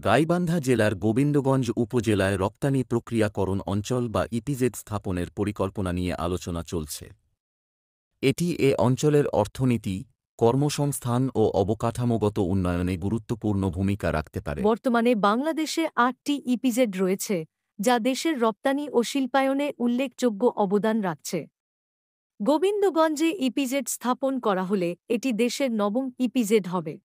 গাইবান্ধা জেলার গোবিন্দগঞ্জ উপজেলায় রপ্তানি প্রক্রিয়াকরণ অঞ্চল বা ইপিজেড স্থাপনের পরিকল্পনা নিয়ে আলোচনা চলছে। এটি এ অঞ্চলের অর্থনীতি, কর্মসংস্থান ও অবকাঠামোগত উন্নয়নে গুরুত্বপূর্ণ ভূমিকা রাখতে পারে। বর্তমানে বাংলাদেশে ৮টি ইপিজেড রয়েছে, যা দেশের রপ্তানি ও শিল্পায়নে উল্লেখযোগ্য অবদান রাখছে। গোবিন্দগঞ্জে ইপিজেড স্থাপন করা হলে এটি দেশের নবম ইপিজেড হবে।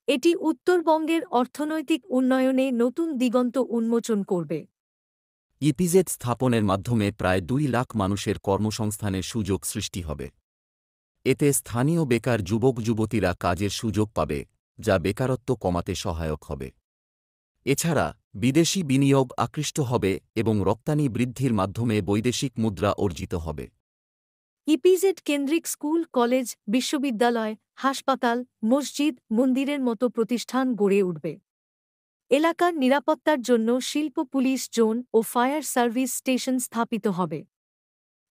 এটি উত্তরবঙ্গের অর্থনৈতিক উন্নয়নে নতুন দিগন্ত উন্মোচন করবে। ইপিজেড স্থাপনের মাধ্যমে প্রায় ২ লাখ মানুষের কর্মসংস্থানের সুযোগ সৃষ্টি হবে। এতে স্থানীয় বেকার যুবক-যুবতীরা কাজের সুযোগ পাবে, যা বেকারত্ব কমাতে সহায়ক হবে। এছাড়া বিদেশি বিনিয়োগ আকৃষ্ট হবে এবং রপ্তানি বৃদ্ধির মাধ্যমে বৈদেশিক মুদ্রা অর্জিত হবে। ইপিজেড কেন্দ্রিক স্কুল, কলেজ, বিশ্ববিদ্যালয়, হাসপাতাল, মসজিদ, মন্দিরের মতো প্রতিষ্ঠান গড়ে উঠবে। এলাকার নিরাপত্তার জন্য শিল্প পুলিশ জোন ও ফায়ার সার্ভিস স্টেশন স্থাপিত হবে।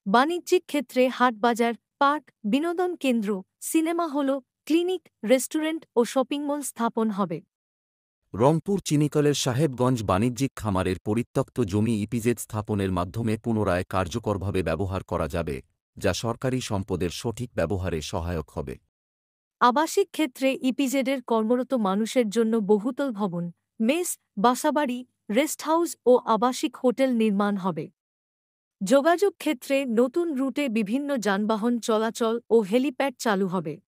বাণিজ্যিক ক্ষেত্রে হাটবাজার, পার্ক, বিনোদন কেন্দ্র, সিনেমা হল, ক্লিনিক, রেস্টুরেন্ট ও শপিং মল স্থাপন হবে। রংপুর চিনিকলের সাহেবগঞ্জ বাণিজ্যিক খামারের পরিত্যক্ত জমি ইপিজেড স্থাপনের মাধ্যমে পুনরায় কার্যকরভাবে ব্যবহার করা যাবে, যা সরকারি সম্পদের সঠিক ব্যবহারে সহায়ক হবে। আবাসিক ক্ষেত্রে ইপিজেডের কর্মরত মানুষের জন্য বহুতল ভবন, মেস, বাসাবাড়ি, রেস্ট হাউস ও আবাসিক হোটেল নির্মাণ হবে। যোগাযোগ ক্ষেত্রে নতুন রুটে বিভিন্ন যানবাহন চলাচল ও হেলিপ্যাড চালু হবে।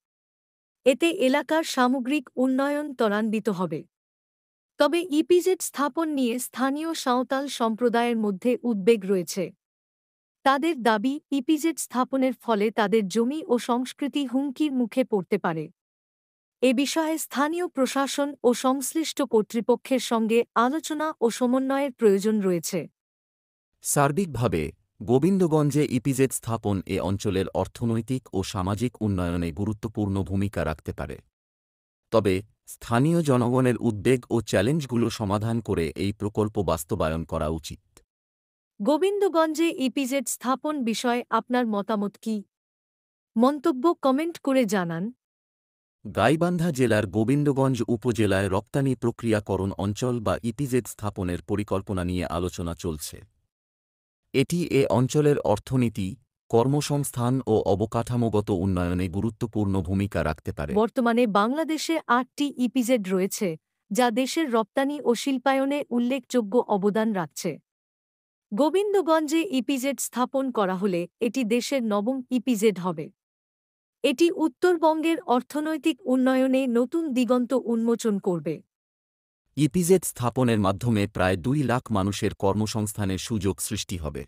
এতে এলাকার সামগ্রিক উন্নয়ন ত্বরান্বিত হবে। তবে ইপিজেড স্থাপন নিয়ে স্থানীয় সাঁওতাল সম্প্রদায়ের মধ্যে উদ্বেগ রয়েছে। তাদের দাবি, ইপিজেড স্থাপনের ফলে তাদের জমি ও সংস্কৃতি হুমকির মুখে পড়তে পারে। এ বিষয়ে স্থানীয় প্রশাসন ও সংশ্লিষ্ট কর্তৃপক্ষের সঙ্গে আলোচনা ও সমন্বয়ের প্রয়োজন রয়েছে। সার্বিকভাবে গোবিন্দগঞ্জে ইপিজেড স্থাপন এ অঞ্চলের অর্থনৈতিক ও সামাজিক উন্নয়নে গুরুত্বপূর্ণ ভূমিকা রাখতে পারে। তবে স্থানীয় জনগণের উদ্বেগ ও চ্যালেঞ্জগুলো সমাধান করে এই প্রকল্প বাস্তবায়ন করা উচিত। গোবিন্দগঞ্জে ইপিজেড স্থাপন বিষয়ে আপনার মতামত কি? মন্তব্য কমেন্ট করে জানান। গাইবান্ধা জেলার গোবিন্দগঞ্জ উপজেলায় রপ্তানি প্রক্রিয়াকরণ অঞ্চল বা ইপিজেড স্থাপনের পরিকল্পনা নিয়ে আলোচনা চলছে। এটি এ অঞ্চলের অর্থনীতি, কর্মসংস্থান ও অবকাঠামোগত উন্নয়নে গুরুত্বপূর্ণ ভূমিকা রাখতে পারে। বর্তমানে বাংলাদেশে ৮টি ইপিজেড রয়েছে, যা দেশের রপ্তানি ও শিল্পায়নে উল্লেখযোগ্য অবদান রাখছে। গোবিন্দগঞ্জে ইপিজেড স্থাপন করা হলে এটি দেশের নবম ইপিজেড হবে। এটি উত্তরবঙ্গের অর্থনৈতিক উন্নয়নে নতুন দিগন্ত উন্মোচন করবে। ইপিজেড স্থাপনের মাধ্যমে প্রায় ২ লাখ মানুষের কর্মসংস্থানের সুযোগ সৃষ্টি হবে।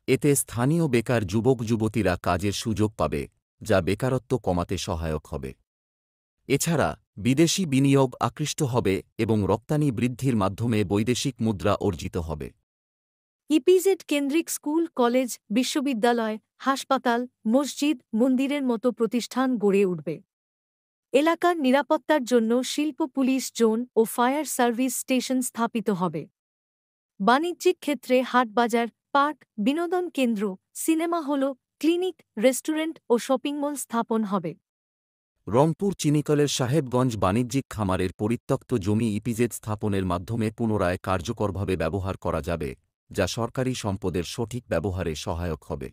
এতে স্থানীয় বেকার যুবক-যুবতীরা কাজের সুযোগ পাবে, যা বেকারত্ব কমাতে সহায়ক হবে। এছাড়া বিদেশি বিনিয়োগ আকৃষ্ট হবে এবং রপ্তানি বৃদ্ধির মাধ্যমে বৈদেশিক মুদ্রা অর্জিত হবে। ইপিজেড কেন্দ্রিক স্কুল, কলেজ, বিশ্ববিদ্যালয়, হাসপাতাল, মসজিদ, মন্দিরের মতো প্রতিষ্ঠান গড়ে উঠবে। এলাকার নিরাপত্তার জন্য শিল্প পুলিশ জোন ও ফায়ার সার্ভিস স্টেশন স্থাপিত হবে। বাণিজ্যিক ক্ষেত্রে হাটবাজার, পার্ক, বিনোদন কেন্দ্র, সিনেমা হল, ক্লিনিক, রেস্টুরেন্ট ও শপিং মল স্থাপন হবে। রংপুর চিনিকলের সাহেবগঞ্জ বাণিজ্যিক খামারের পরিত্যক্ত জমি ইপিজেড স্থাপনের মাধ্যমে পুনরায় কার্যকরভাবে ব্যবহার করা যাবে, যা সরকারি সম্পদের সঠিক ব্যবহারে সহায়ক হবে।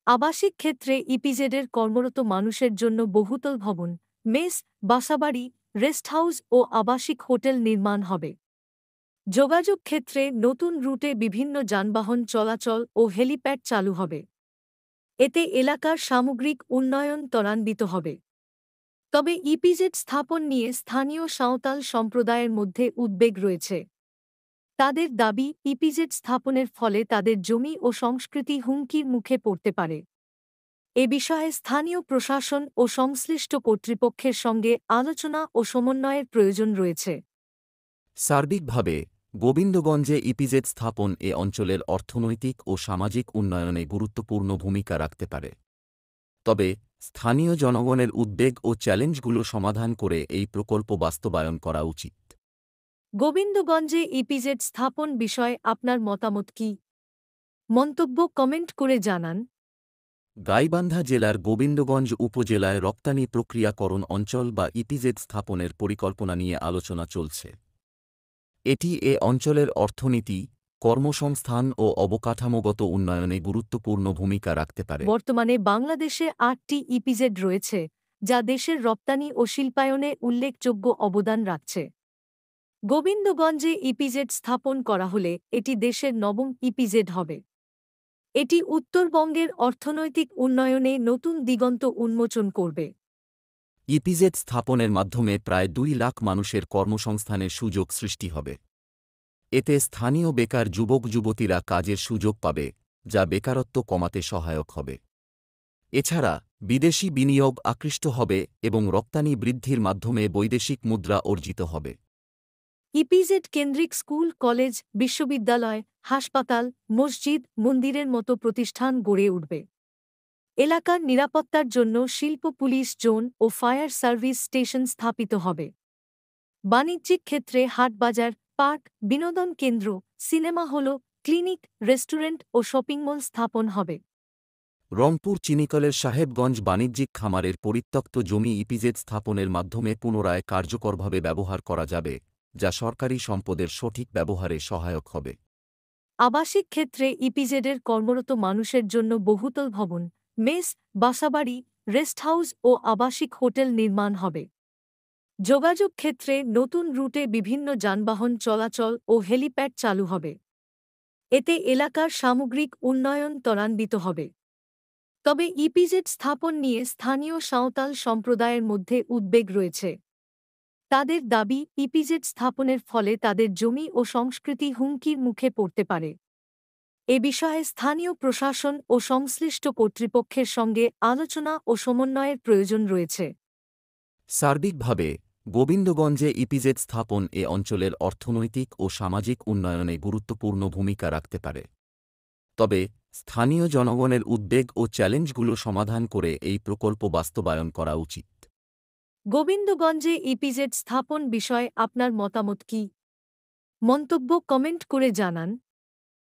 আবাসিক ক্ষেত্রে ইপিজেডের কর্মরত মানুষের জন্য বহুতল ভবন, মেস, বাসাবাড়ি, রেস্ট হাউস ও আবাসিক হোটেল নির্মাণ হবে। যোগাযোগ ক্ষেত্রে নতুন রুটে বিভিন্ন যানবাহন চলাচল ও হেলিপ্যাড চালু হবে। এতে এলাকার সামগ্রিক উন্নয়ন ত্বরান্বিত হবে। তবে ইপিজেড স্থাপন নিয়ে স্থানীয় সাঁওতাল সম্প্রদায়ের মধ্যে উদ্বেগ রয়েছে। তাদের দাবি, ইপিজেড স্থাপনের ফলে তাদের জমি ও সংস্কৃতি হুমকির মুখে পড়তে পারে। এ বিষয়ে স্থানীয় প্রশাসন ও সংশ্লিষ্ট কর্তৃপক্ষের সঙ্গে আলোচনা ও সমন্বয়ের প্রয়োজন রয়েছে। সার্বিকভাবে গোবিন্দগঞ্জে ইপিজেড স্থাপন এ অঞ্চলের অর্থনৈতিক ও সামাজিক উন্নয়নে গুরুত্বপূর্ণ ভূমিকা রাখতে পারে। তবে স্থানীয় জনগণের উদ্বেগ ও চ্যালেঞ্জগুলো সমাধান করে এই প্রকল্প বাস্তবায়ন করা উচিত। গোবিন্দগঞ্জে ইপিজেড স্থাপন বিষয়ে আপনার মতামত কি? মন্তব্য কমেন্ট করে জানান। গাইবান্ধা জেলার গোবিন্দগঞ্জ উপজেলায় রপ্তানি প্রক্রিয়াকরণ অঞ্চল বা ইপিজেড স্থাপনের পরিকল্পনা নিয়ে আলোচনা চলছে। এটি এ অঞ্চলের অর্থনীতি, কর্মসংস্থান ও অবকাঠামোগত উন্নয়নে গুরুত্বপূর্ণ ভূমিকা রাখতে পারে। বর্তমানে বাংলাদেশে ৮টি ইপিজেড রয়েছে, যা দেশের রপ্তানি ও শিল্পায়নে উল্লেখযোগ্য অবদান রাখছে। গোবিন্দগঞ্জে ইপিজেড স্থাপন করা হলে এটি দেশের নবম ইপিজেড হবে। এটি উত্তরবঙ্গের অর্থনৈতিক উন্নয়নে নতুন দিগন্ত উন্মোচন করবে। ইপিজেড স্থাপনের মাধ্যমে প্রায় ২ লাখ মানুষের কর্মসংস্থানের সুযোগ সৃষ্টি হবে। এতে স্থানীয় বেকার যুবক-যুবতীরা কাজের সুযোগ পাবে, যা বেকারত্ব কমাতে সহায়ক হবে। এছাড়া বিদেশি বিনিয়োগ আকৃষ্ট হবে এবং রপ্তানি বৃদ্ধির মাধ্যমে বৈদেশিক মুদ্রা অর্জিত হবে। ইপিজেড কেন্দ্রিক স্কুল, কলেজ, বিশ্ববিদ্যালয়, হাসপাতাল, মসজিদ, মন্দিরের মতো প্রতিষ্ঠান গড়ে উঠবে। এলাকার নিরাপত্তার জন্য শিল্প পুলিশ জোন ও ফায়ার সার্ভিস স্টেশন স্থাপিত হবে। বাণিজ্যিক ক্ষেত্রে হাটবাজার, পার্ক, বিনোদন কেন্দ্র, সিনেমা হল, ক্লিনিক, রেস্টুরেন্ট ও শপিং মল স্থাপন হবে। রংপুর চিনিকলের সাহেবগঞ্জ বাণিজ্যিক খামারের পরিত্যক্ত জমি ইপিজেড স্থাপনের মাধ্যমে পুনরায় কার্যকরভাবে ব্যবহার করা যাবে, যা সরকারি সম্পদের সঠিক ব্যবহারে সহায়ক হবে। আবাসিক ক্ষেত্রে ইপিজেডের কর্মরত মানুষের জন্য বহুতল ভবন, মেস, বাসাবাড়ি, রেস্ট হাউস ও আবাসিক হোটেল নির্মাণ হবে। যোগাযোগ ক্ষেত্রে নতুন রুটে বিভিন্ন যানবাহন চলাচল ও হেলিপ্যাড চালু হবে। এতে এলাকার সামগ্রিক উন্নয়ন ত্বরান্বিত হবে। তবে ইপিজেড স্থাপন নিয়ে স্থানীয় সাঁওতাল সম্প্রদায়ের মধ্যে উদ্বেগ রয়েছে। তাদের দাবি, ইপিজেড স্থাপনের ফলে তাদের জমি ও সংস্কৃতি হুমকির মুখে পড়তে পারে। এ বিষয়ে স্থানীয় প্রশাসন ও সংশ্লিষ্ট কর্তৃপক্ষের সঙ্গে আলোচনা ও সমন্বয়ের প্রয়োজন রয়েছে। সার্বিকভাবে গোবিন্দগঞ্জে ইপিজেড স্থাপন এ অঞ্চলের অর্থনৈতিক ও সামাজিক উন্নয়নে গুরুত্বপূর্ণ ভূমিকা রাখতে পারে। তবে স্থানীয় জনগণের উদ্বেগ ও চ্যালেঞ্জগুলো সমাধান করে এই প্রকল্প বাস্তবায়ন করা উচিত। গোবিন্দগঞ্জে ইপিজেড স্থাপন বিষয়ে আপনার মতামত কী? মন্তব্য কমেন্ট করে জানান।